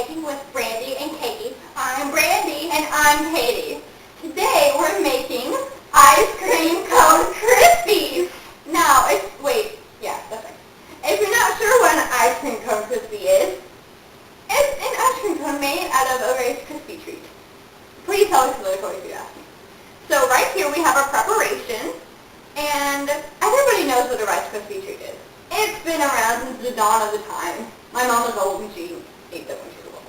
Making with Brandi and Katie. I'm Brandi and I'm Katie. Today we're making Ice Cream Cone Krispies. Now, that's right. If you're not sure what an Ice Cream Cone Crispy is, it's an ice cream cone made out of a Rice Krispie treat. Please tell me political if you ask me. So right here we have our preparation, and everybody knows what a Rice Krispie treat is. It's been around since the dawn of the time. My mom was old and she ate them when she was old.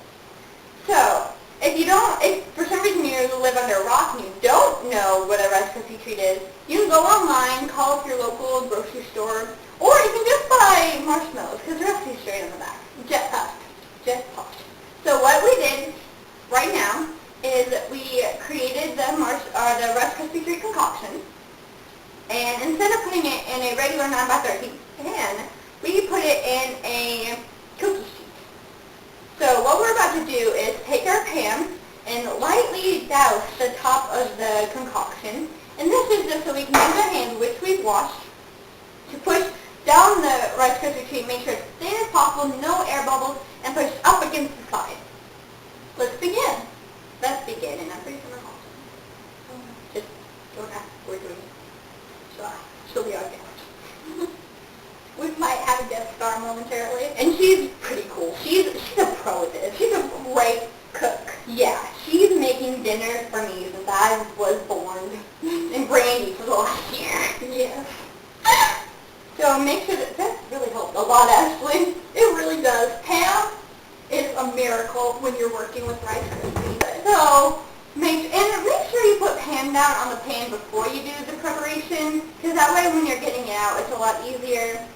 So, if for some reason you live under a rock and you don't know what a Rice Krispie treat is, you can go online, call up your local grocery store, or you can just buy marshmallows, because the recipe's straight on the back. Just posh. So what we did right now is we created the Rice Krispie treat concoction, and instead of putting it in a regular 9x13 pan, we put it in a cookie sheet. So what we're about to do is take our pan and lightly douse the top of the concoction, and this is just so we can use our hands, which we've washed, to push down the Rice Krispie treat, make sure it's thin as possible, no air bubbles, and push up against the side. Let's begin. Let's begin, and I'm pretty sure my mom's just don't ask what we're doing. She'll be our guest. We might have a guest star momentarily, and she's pretty cool. She's a pro at this. She's a great cook. Yeah, she's making dinner for me since I was born, and Brandi for the last year. Yes. So make sure that really helps a lot, actually. It really does. Pam is a miracle when you're working with Rice Krispies. So make sure you put Pam down on the pan before you do the preparation, because that way when you're getting it out, it's a lot easier.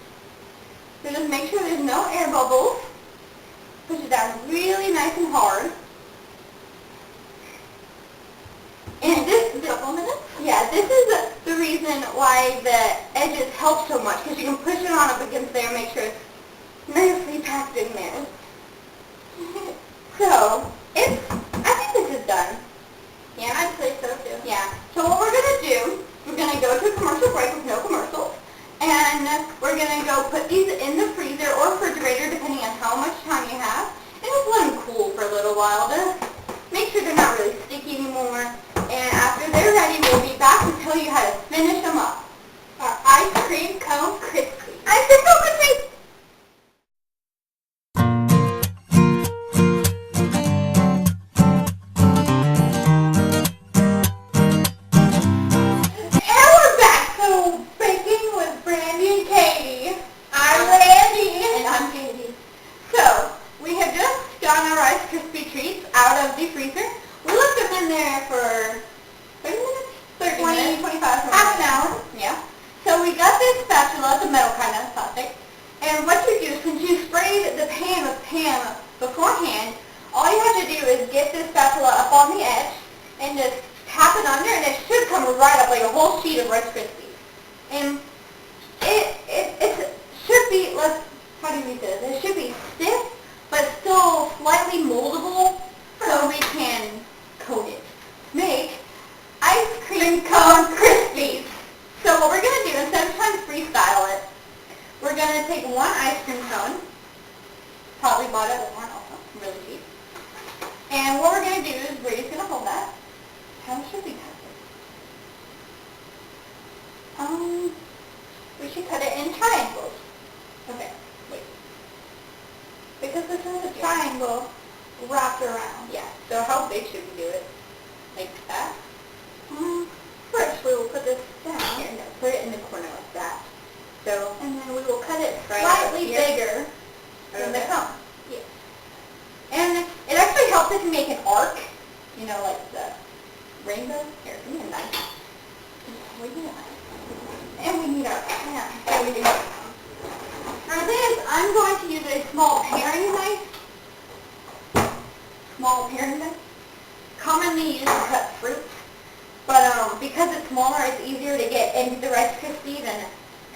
So just make sure there's no air bubbles. Push it down really nice and hard. And this is the reason why the edges help so much, because you can push it on up against there and make sure it's nicely packed in there. So, I think this is done. Yeah, I'd say so too. Yeah. So what we're going to do, we're going to go to a commercial break with no commercials, and we're going to go put these in the freezer or refrigerator, depending on how much time you have, and just let them cool for a little while to make sure they're not really sticky anymore. And after they're ready, we'll be back to tell you how to finish them up. Our Ice Cream Cone Krispies. Ice Cream Cone Krispies! And we're back to Baking with Brandi and Katie. I'm Brandi. And I'm Katie. So, we have just gotten our Rice Krispie treats out of the freezer. We left them in there for 30 minutes? 20, 25 minutes. Half an hour. Yeah. So we got this spatula, the metal kind of plastic, and what you do, since you sprayed the pan with Pam beforehand, all you have to do is get this spatula up on the edge and just tap it under, and it should come right up like a whole sheet of Rice Krispies. And it should be, how do we do this? It should be stiff, but still slightly moldable, so we can coat it. Make Ice Cream Cone Krispies. So what we're going to do, instead of trying to freestyle it, we're going to take one ice cream cone, probably bought it at Walmart also, really cheap. And what we're going to do is we're just going to hold that. How should we cut it? We should cut it in triangles. Okay, wait. Because this is a triangle wrapped around. Yeah, so how big should we do it? Like that? First, we will put this down. Here, no, put it in the corner like that. So, and then we will cut it slightly bigger than the cone. Yeah. And it actually helps if you make an arc, like the rainbow. Here, give me a knife. We need a knife. And we need our pan. So we do. For this, I'm going to use a small paring knife. Small paring knife. Commonly used to cut fruit, but because it's smaller, it's easier to get into the Rice Krispies and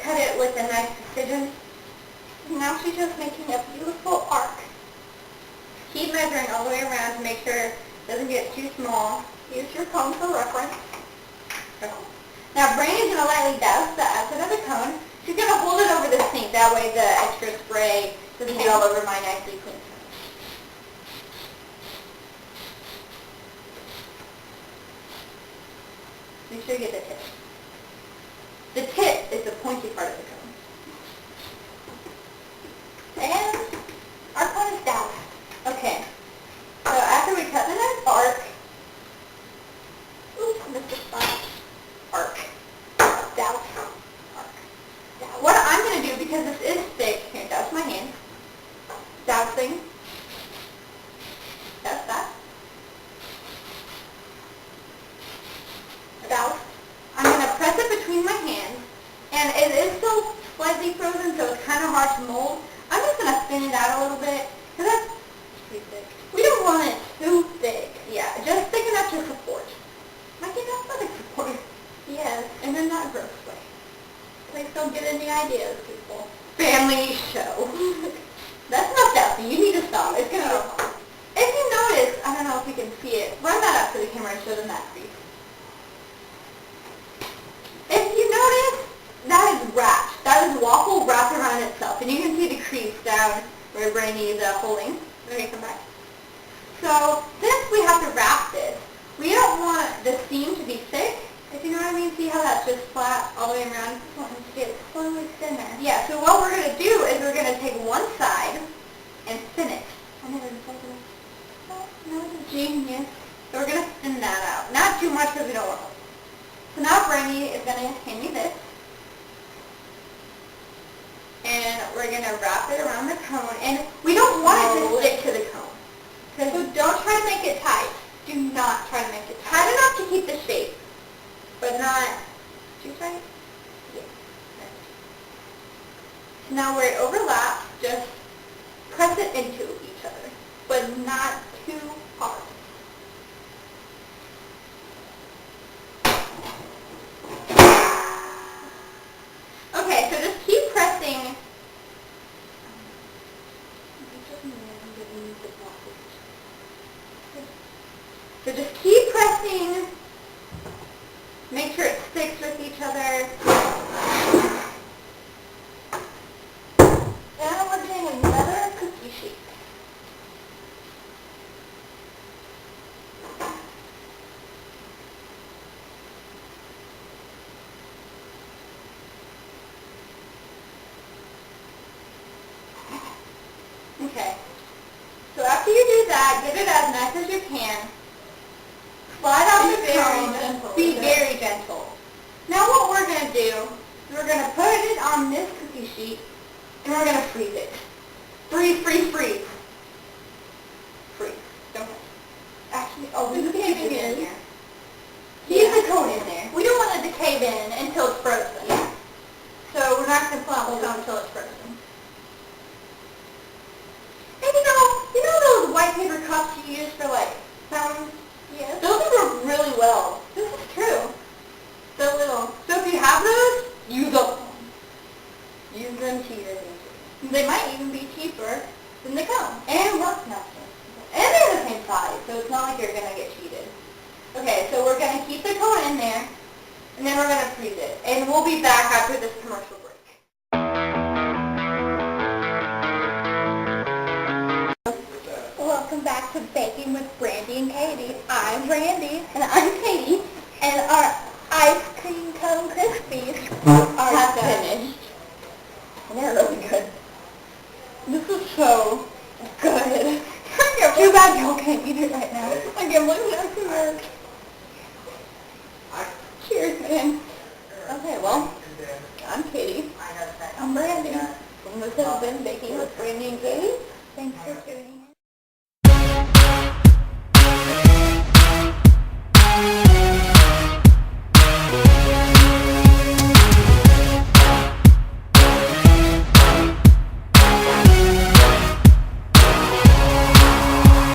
cut it with a nice precision. Now she's just making a beautiful arc. Keep measuring all the way around to make sure it doesn't get too small. Use your cone for reference. Now Brandi's going to lightly douse the outside of the cone. She's going to hold it over the sink, that way the extra spray doesn't get all over my nicely clean. sure you get the tip. The tip is the pointy part of the cone. And our cone is doused. Okay. So after we cut the nice arc, oops, I missed the spot. Arc. Douse. Arc. Now, what I'm going to do, because this is thick, here, douse my hand. Dousing. Douse that. Douse. I'm going to press it between my hands, and it is still slightly frozen, so it's kind of hard to mold. I'm just going to thin it out a little bit, because that's pretty thick. We don't want it too thick. Yeah, just thick enough to support. Like an athletic support. Yes, in a not gross way. Please don't get any ideas, people. Family show. That's not dousing. You need to stop. It's going to go hard. If you notice, I don't know if you can see it, run that up to the camera and show them that crease. If you notice, that is wrapped. That is waffle wrapped around itself. And you can see the crease down where Brandi is holding. Okay, come back. So, since we have to wrap this, we don't want the seam to be thick, if you know what I mean. See how that's just flat all the way around? I just want it to get slowly thinner. Yeah, so what we're going to do is we're going to take one side and thin it. I never told you. Oh, no, it's a genius. So we're going to thin that out. Not too much because we don't want it. So now Brandi is going to hand me this. And we're going to wrap it around the cone. And we don't want it to stick to the cone. So don't try to make it tight. Do not try to make it tight enough to keep the shape, but not too tight. Yeah. So now where it overlaps, just press it into each other, but not too hard. Okay, so just keep pressing. So just keep pressing. Make sure it sticks with each other. Now we're doing another cookie shape. Okay. So after you do that, get it as nice as you can. Slide out the cone. Be very gentle. Now what we're going to do is we're going to put it on this cookie sheet and we're going to freeze it. Freeze, freeze, freeze. Freeze. Don't actually, oh, we can keep it in here. Keep the cone in there. We don't want it to cave in until it's frozen. Yeah. So we're not going to pull out the cone until it's frozen. And you know those white paper cups you use for like fountains? Yes. Those work really well. This is true. So little. So if you have those, use them. Use them to your advantage. They might even be cheaper than the cone. And work faster. And they're the same size, so it's not like you're going to get cheated. Okay, so we're going to keep the cone in there, and then we're going to freeze it. And we'll be back after this commercial break. Welcome back to Baking with Brandi and Katie. I'm Brandi. And I'm Katie. And our Ice Cream Cone Krispies are finished. And they're really good. This is so good. Too bad y'all can't eat it right now. I can't believe it actually worked. Cheers, man. Okay, well, I'm Katie. I'm Brandi. And this has been Baking with Brandi and Katie. Thanks for tuning in.